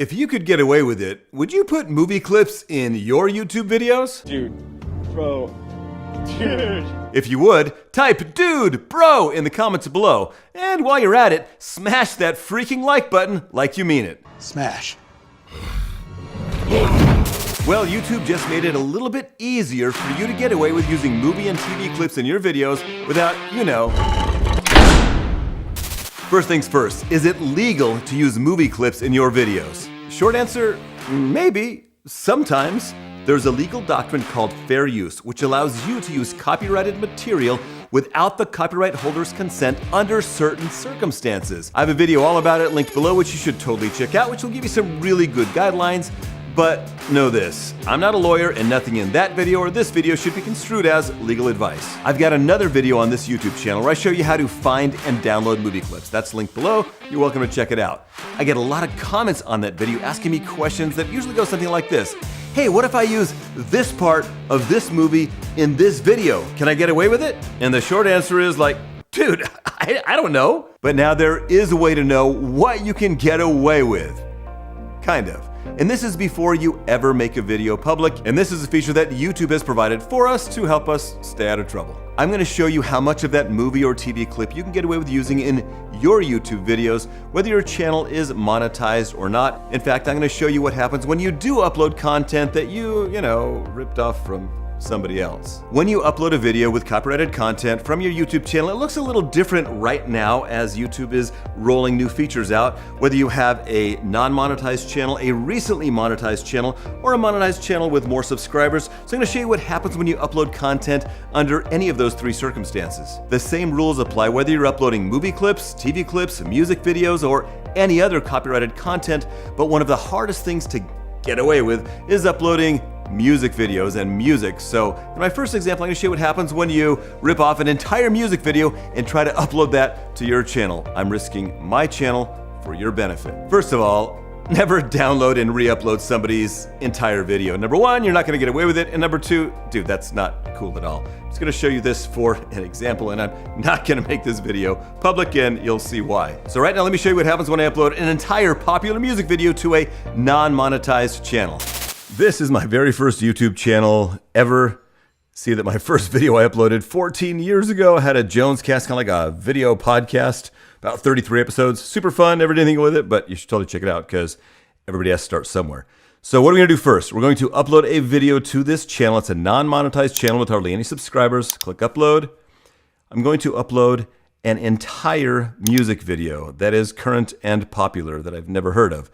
If you could get away with it, would you put movie clips in your YouTube videos? Dude. If you would, type "dude, bro" in the comments below. And while you're at it, smash that freaking like button like you mean it. Smash. Well, YouTube just made it a little bit easier for you to get away with using movie and TV clips in your videos without, First things first, is it legal to use movie clips in your videos? Short answer, maybe, sometimes. There's a legal doctrine called fair use, which allows you to use copyrighted material without the copyright holder's consent under certain circumstances. I have a video all about it linked below, which you should totally check out, which will give you some really good guidelines. But know this, I'm not a lawyer and nothing in that video or this video should be construed as legal advice. I've got another video on this YouTube channel where I show you how to find and download movie clips. That's linked below. You're welcome to check it out. I get a lot of comments on that video asking me questions that usually go something like this. Hey, what if I use this part of this movie in this video? Can I get away with it? And the short answer is dude, I don't know. But now there is a way to know what you can get away with. Kind of. And this is before you ever make a video public, and this is a feature that YouTube has provided for us to help us stay out of trouble. I'm going to show you how much of that movie or TV clip you can get away with using in your YouTube videos, whether your channel is monetized or not. In fact, I'm going to show you what happens when you do upload content that you ripped off from somebody else. When you upload a video with copyrighted content from your YouTube channel, it looks a little different right now as YouTube is rolling new features out. Whether you have a non-monetized channel, a recently monetized channel, or a monetized channel with more subscribers. So I'm going to show you what happens when you upload content under any of those three circumstances. The same rules apply whether you're uploading movie clips, TV clips, music videos, or any other copyrighted content, but one of the hardest things to get away with is uploading music videos and music. So in my first example, I'm going to show you what happens when you rip off an entire music video and try to upload that to your channel. I'm risking my channel for your benefit. First of all, never download and re-upload somebody's entire video. Number one, you're not going to get away with it. And number two, dude, that's not cool at all. I'm just going to show you this for an example, and I'm not going to make this video public, and you'll see why. So right now, let me show you what happens when I upload an entire popular music video to a non-monetized channel. This is my very first YouTube channel ever. See that my first video I uploaded 14 years ago had a Jones cast, kind of like a video podcast, about 33 episodes. Super fun, never did anything with it, but you should totally check it out because everybody has to start somewhere. So what are we going to do first? We're going to upload a video to this channel. It's a non-monetized channel with hardly any subscribers. Click upload. I'm going to upload an entire music video that is current and popular that I've never heard of.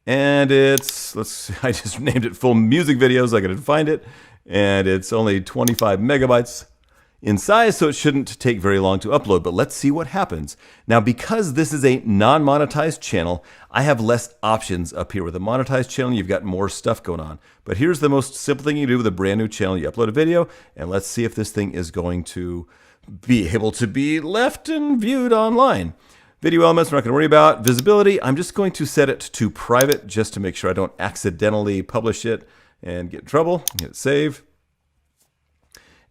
And it's, I just named it full music videos. I couldn't find it. And it's only 25 megabytes in size, so it shouldn't take very long to upload. But let's see what happens. Now, because this is a non-monetized channel, I have less options up here. With a monetized channel, you've got more stuff going on. But here's the most simple thing you do with a brand new channel. You upload a video, and let's see if this thing is going to be able to be left and viewed online. Video elements, we're not going to worry about. Visibility, I'm just going to set it to private just to make sure I don't accidentally publish it and get in trouble. Hit save.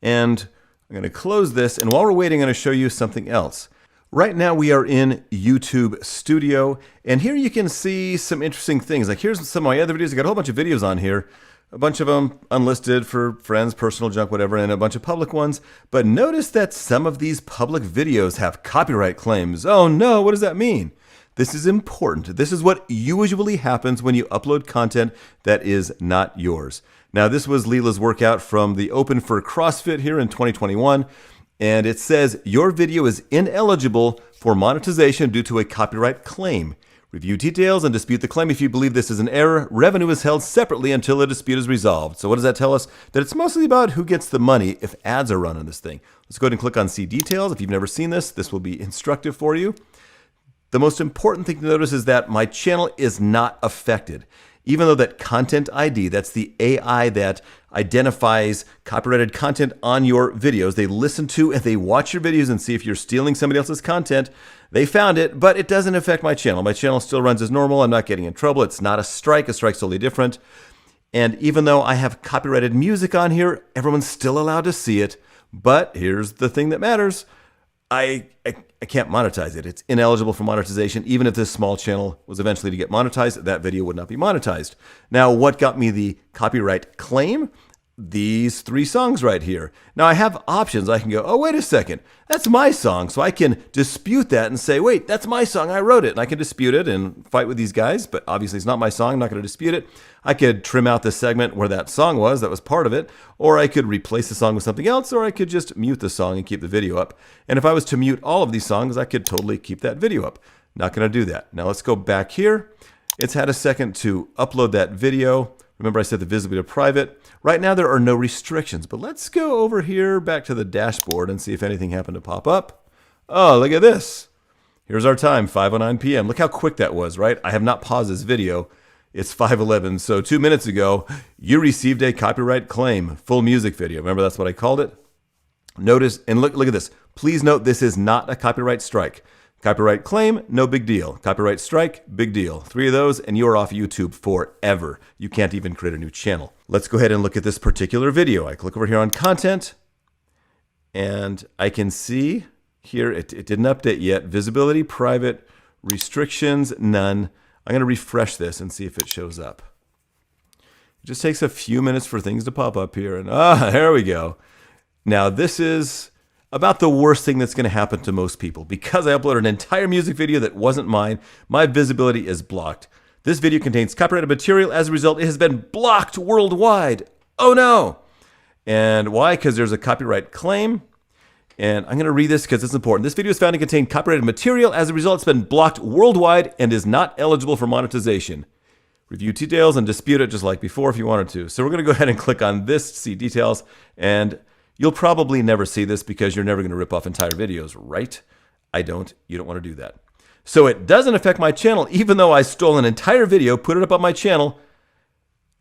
And I'm going to close this. And while we're waiting, I'm going to show you something else. Right now we are in YouTube Studio. And here you can see some interesting things. Like here's some of my other videos. I got a whole bunch of videos on here. A bunch of them unlisted for friends, personal junk, whatever, and a bunch of public ones. But notice that some of these public videos have copyright claims. Oh no, what does that mean? This is important. This is what usually happens when you upload content that is not yours. Now, this was Leela's workout from the Open for CrossFit here in 2021. And it says, your video is ineligible for monetization due to a copyright claim. Review details and dispute the claim. If you believe this is an error, revenue is held separately until the dispute is resolved. So what does that tell us? That it's mostly about who gets the money if ads are run on this thing. Let's go ahead and click on See Details. If you've never seen this, this will be instructive for you. The most important thing to notice is that my channel is not affected. Even though that content ID, that's the AI that identifies copyrighted content on your videos, they listen to and they watch your videos and see if you're stealing somebody else's content. They found it, but it doesn't affect my channel. My channel still runs as normal. I'm not getting in trouble. It's not a strike. A strike's totally different. And even though I have copyrighted music on here, everyone's still allowed to see it. But here's the thing that matters. I can't monetize it. It's ineligible for monetization. Even if this small channel was eventually to get monetized, that video would not be monetized. Now, what got me the copyright claim? These 3 songs right here. Now I have options. I can go, oh, wait a second, that's my song. So I can dispute that and say, wait, that's my song, I wrote it. And I can dispute it and fight with these guys, but obviously it's not my song, I'm not going to dispute it. I could trim out the segment where that song was, that was part of it, or I could replace the song with something else, or I could just mute the song and keep the video up. And if I was to mute all of these songs, I could totally keep that video up. Not going to do that. Now let's go back here. It's had a second to upload that video. Remember I said the visibility to private. Right now there are no restrictions, but let's go over here back to the dashboard and see if anything happened to pop up. Oh, look at this. Here's our time, 5:09 p.m. Look how quick that was, right? I have not paused this video. It's 5:11, so 2 minutes ago, you received a copyright claim, full music video. Remember that's what I called it? Notice, and look at this. Please note this is not a copyright strike. Copyright claim, no big deal. Copyright strike, big deal. 3 of those and you're off YouTube forever. You can't even create a new channel. Let's go ahead and look at this particular video. I click over here on content and I can see here, it didn't update yet. Visibility, private, restrictions, none. I'm going to refresh this and see if it shows up. It just takes a few minutes for things to pop up here and there we go. Now this is about the worst thing that's going to happen to most people. Because I uploaded an entire music video that wasn't mine, my visibility is blocked. This video contains copyrighted material. As a result, it has been blocked worldwide. Oh no! And why? Because there's a copyright claim. And I'm going to read this because it's important. This video is found to contain copyrighted material. As a result, it's been blocked worldwide and is not eligible for monetization. Review details and dispute it just like before if you wanted to. So we're going to go ahead and click on this to see details. And you'll probably never see this because you're never going to rip off entire videos, right? You don't want to do that. So it doesn't affect my channel, even though I stole an entire video, put it up on my channel,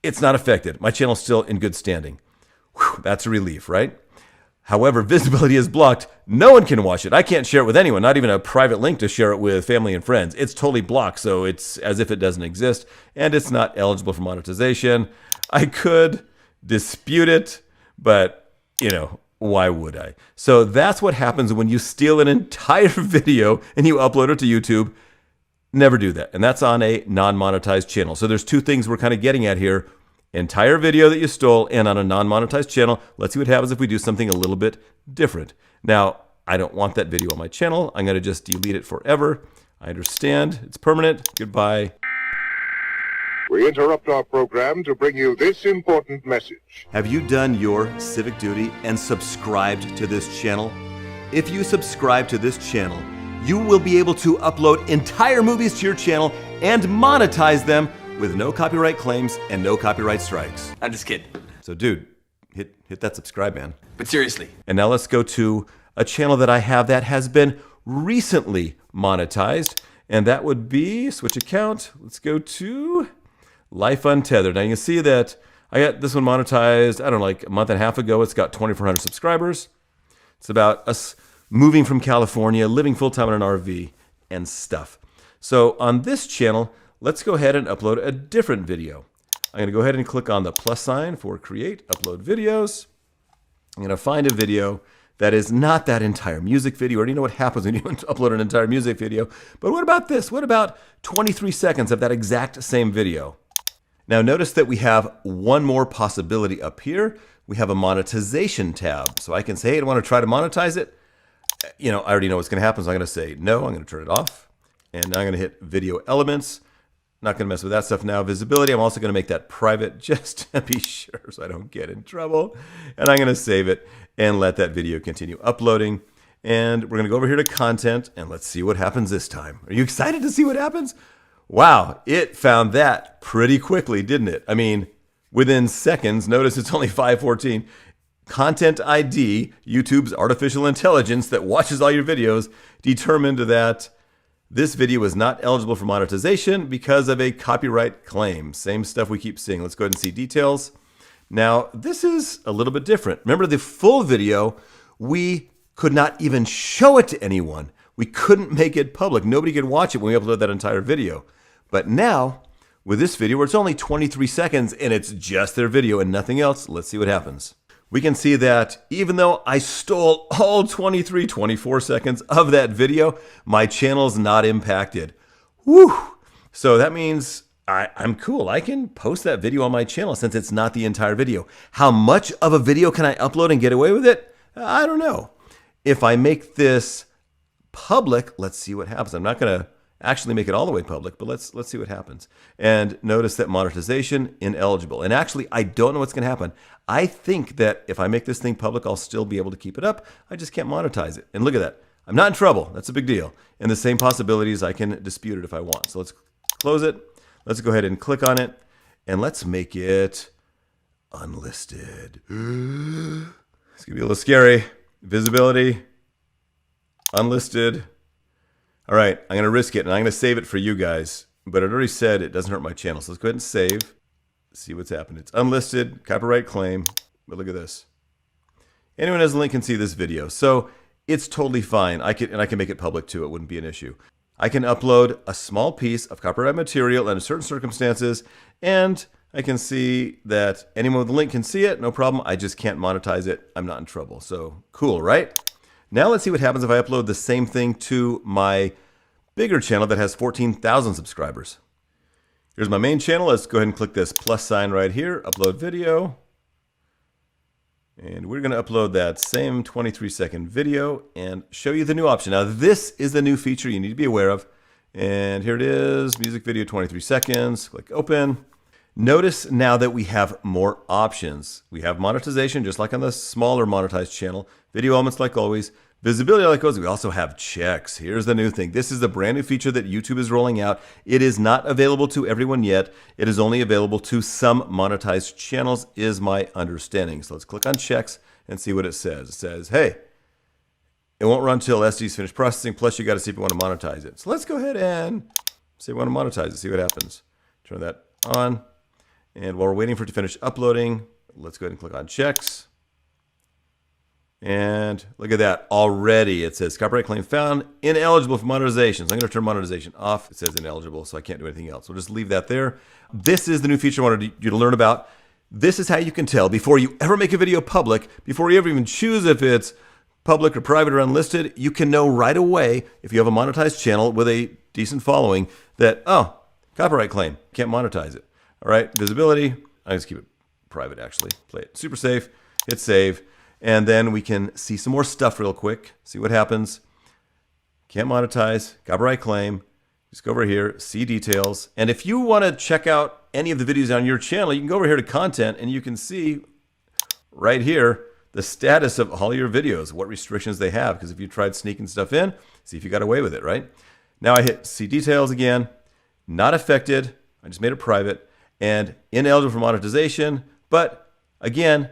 it's not affected. My channel's still in good standing. Whew, that's a relief, right? However, visibility is blocked. No one can watch it. I can't share it with anyone, not even a private link to share it with family and friends. It's totally blocked, so it's as if it doesn't exist, and it's not eligible for monetization. I could dispute it, but why would I? So that's what happens when you steal an entire video and you upload it to YouTube. Never do that. And that's on a non-monetized channel. So there's 2 things we're kind of getting at here. Entire video that you stole and on a non-monetized channel. Let's see what happens if we do something a little bit different. Now, I don't want that video on my channel. I'm going to just delete it forever. I understand. It's permanent. Goodbye. We interrupt our program to bring you this important message. Have you done your civic duty and subscribed to this channel? If you subscribe to this channel, you will be able to upload entire movies to your channel and monetize them with no copyright claims and no copyright strikes. I'm just kidding. So dude, hit that subscribe, man. But seriously. And now let's go to a channel that I have that has been recently monetized, and that would be, switch account, let's go to Life Untethered. Now you can see that I got this one monetized, I don't know, like a month and a half ago. It's got 2,400 subscribers. It's about us moving from California, living full-time in an RV and stuff. So on this channel, let's go ahead and upload a different video. I'm going to go ahead and click on the plus sign for create, upload videos. I'm going to find a video that is not that entire music video. I already know what happens when you upload an entire music video. But what about this? What about 23 seconds of that exact same video? Now notice that we have one more possibility up here. We have a monetization tab. So I can say, hey, I want to try to monetize it. I already know what's going to happen. So I'm going to say no, I'm going to turn it off. And now I'm going to hit video elements. Not going to mess with that stuff now. Visibility, I'm also going to make that private just to be sure so I don't get in trouble. And I'm going to save it and let that video continue uploading. And we're going to go over here to content and let's see what happens this time. Are you excited to see what happens? Wow, it found that pretty quickly, didn't it? I mean, within seconds, notice it's only 5:14. Content ID, YouTube's artificial intelligence that watches all your videos, determined that this video is not eligible for monetization because of a copyright claim. Same stuff we keep seeing. Let's go ahead and see details. Now, this is a little bit different. Remember the full video, we could not even show it to anyone. We couldn't make it public. Nobody could watch it when we upload that entire video. But now, with this video, where it's only 23 seconds and it's just their video and nothing else, let's see what happens. we can see that even though I stole all 24 seconds of that video, my channel's not impacted. Woo! So that means I'm cool. I can post that video on my channel since it's not the entire video. How much of a video can I upload and get away with it? I don't know. If I make this public, let's see what happens. I'm not going to actually make it all the way public, but let's see what happens. And notice that monetization, ineligible. And actually, I don't know what's going to happen. I think that if I make this thing public, I'll still be able to keep it up. I just can't monetize it. And look at that. I'm not in trouble. That's a big deal. And the same possibilities, I can dispute it if I want. So let's close it. Let's go ahead and click on it. And let's make it unlisted. It's going to be a little scary. Visibility, unlisted. All right, I'm going to risk it, and I'm going to save it for you guys. But it already said it doesn't hurt my channel. So let's go ahead and save. See what's happened. It's unlisted, copyright claim. But look at this. Anyone who has a link can see this video. So it's totally fine. I can make it public too. It wouldn't be an issue. I can upload a small piece of copyright material under certain circumstances, and I can see that anyone with a link can see it. No problem. I just can't monetize it. I'm not in trouble. So cool, right? Now let's see what happens if I upload the same thing to my bigger channel that has 14,000 subscribers. Here's my main channel. Let's go ahead and click this plus sign right here. Upload video. And we're going to upload that same 23-second video and show you the new option. Now, this is the new feature you need to be aware of. And here it is, music video 23 seconds. Click open. Notice now that we have more options. We have monetization, just like on the smaller monetized channel. Video elements, like always. Visibility, like always. We also have checks. Here's the new thing. This is the brand new feature that YouTube is rolling out. It is not available to everyone yet. It is only available to some monetized channels, is my understanding. So let's click on checks and see what it says. It says, hey, it won't run until SD's finished processing. Plus, you got to see if you want to monetize it. So let's go ahead and say we want to monetize it. See what happens. Turn that on. And while we're waiting for it to finish uploading, let's go ahead and click on checks. And look at that. Already it says copyright claim found, ineligible for monetization. So I'm going to turn monetization off. It says ineligible, so I can't do anything else. We'll just leave that there. This is the new feature I wanted you to learn about. This is how you can tell before you ever make a video public, before you ever even choose if it's public or private or unlisted, you can know right away if you have a monetized channel with a decent following that, oh, copyright claim, can't monetize it. All right, visibility, I just keep it private actually. Play it super safe, hit save, and then we can see some more stuff real quick, see what happens. Can't monetize, copyright claim, just go over here, see details. And if you want to check out any of the videos on your channel, you can go over here to content and you can see right here the status of all your videos, what restrictions they have. Because if you tried sneaking stuff in, see if you got away with it, right? Now I hit see details again, not affected, I just made it private, and ineligible for monetization, but again,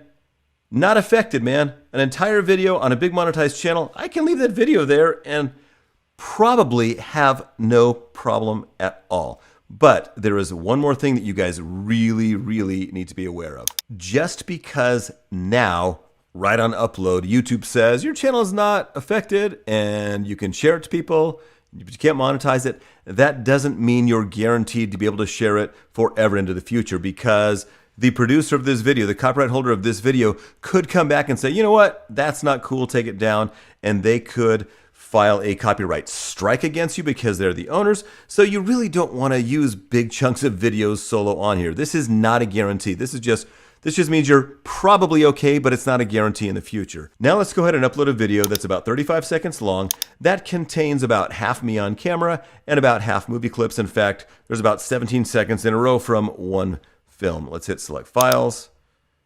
not affected, man. An entire video on a big monetized channel, I can leave that video there and probably have no problem at all. But there is one more thing that you guys really, really need to be aware of. Just because now, right on upload, YouTube says your channel is not affected and you can share it to people, but you can't monetize it, that doesn't mean you're guaranteed to be able to share it forever into the future, because the producer of this video, the copyright holder of this video, could come back and say, you know what, that's not cool, take it down, and they could file a copyright strike against you because they're the owners. So you really don't want to use big chunks of videos solo on here. This is not a guarantee. This just means you're probably okay, but it's not a guarantee in the future. Now let's go ahead and upload a video that's about 35 seconds long that contains about half me on camera and about half movie clips. In fact, there's about 17 seconds in a row from one film. Let's hit select files.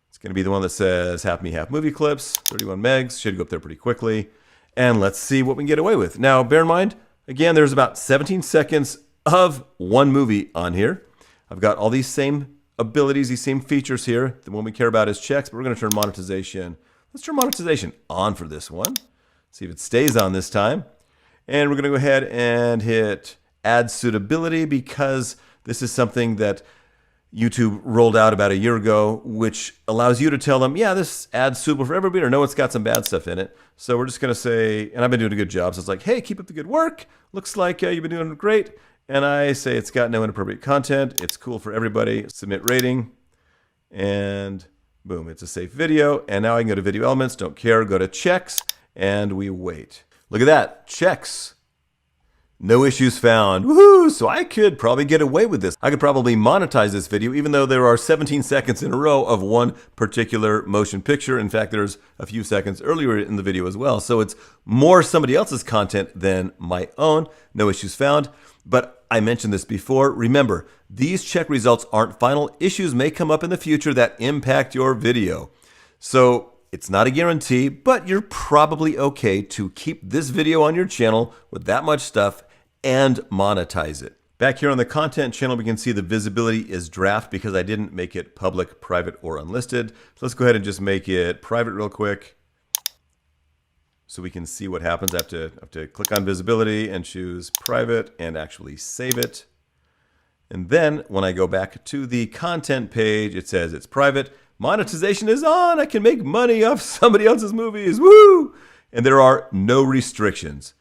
It's going to be the one that says half me, half movie clips, 31 megs. Should go up there pretty quickly. And let's see what we can get away with. Now, bear in mind, again, there's about 17 seconds of one movie on here. I've got all these same abilities, these same features here. The one we care about is checks, but we're going to turn monetization. Let's turn monetization on for this one. See if it stays on this time. And we're going to go ahead and hit add suitability, because this is something that YouTube rolled out about a year ago, which allows you to tell them, yeah, this ad's suitable for everybody, or no, it's got some bad stuff in it. So we're just going to say, and I've been doing a good job, so it's like, hey, keep up the good work. Looks like you've been doing great. And I say it's got no inappropriate content. It's cool for everybody. Submit rating. And Boom, it's a safe video. And now I can go to video elements, don't care, go to checks, and we wait. Look at that, checks. No issues found. Woohoo! So I could probably get away with this. I could probably monetize this video even though there are 17 seconds in a row of one particular motion picture. In fact, there's a few seconds earlier in the video as well. So it's more somebody else's content than my own. No issues found. But I mentioned this before. Remember, these check results aren't final. Issues may come up in the future that impact your video. So it's not a guarantee, but you're probably okay to keep this video on your channel with that much stuff and monetize it. Back here on the content channel, we can see the visibility is draft because I didn't make it public, private, or unlisted. So let's go ahead and just make it private real quick so we can see what happens. I have to click on visibility and choose private and actually save it. And then when I go back to the content page, it says it's private. Monetization is on. I can make money off somebody else's movies. Woo! And there are no restrictions.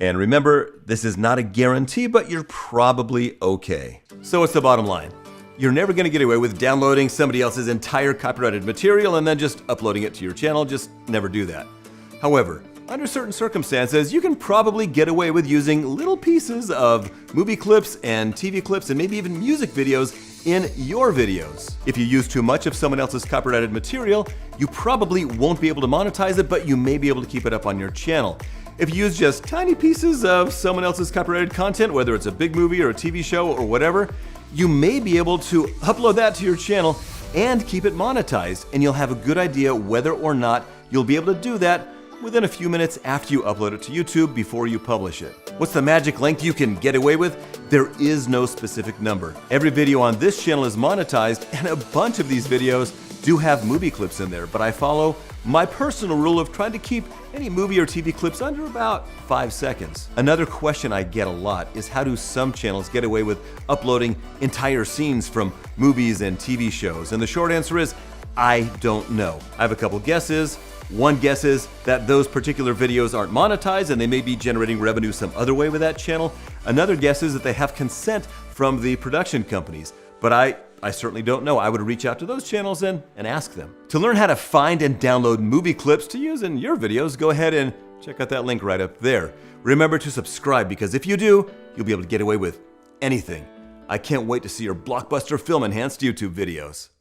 And remember, this is not a guarantee, but you're probably okay. So what's the bottom line? You're never going to get away with downloading somebody else's entire copyrighted material and then just uploading it to your channel. Just never do that. However, under certain circumstances, you can probably get away with using little pieces of movie clips and TV clips and maybe even music videos in your videos. If you use too much of someone else's copyrighted material, you probably won't be able to monetize it, but you may be able to keep it up on your channel. If you use just tiny pieces of someone else's copyrighted content, whether it's a big movie or a TV show or whatever, you may be able to upload that to your channel and keep it monetized, and you'll have a good idea whether or not you'll be able to do that within a few minutes after you upload it to YouTube before you publish it. What's the magic length you can get away with? There is no specific number. Every video on this channel is monetized, and a bunch of these videos do have movie clips in there, but I follow my personal rule of trying to keep any movie or TV clips under about 5 seconds. Another question I get a lot is how do some channels get away with uploading entire scenes from movies and TV shows? And the short answer is, I don't know. I have a couple guesses. One guess is that those particular videos aren't monetized and they may be generating revenue some other way with that channel. Another guess is that they have consent from the production companies, but I certainly don't know. I would reach out to those channels and ask them. To learn how to find and download movie clips to use in your videos, go ahead and check out that link right up there. Remember to subscribe because if you do, you'll be able to get away with anything. I can't wait to see your blockbuster film enhanced YouTube videos.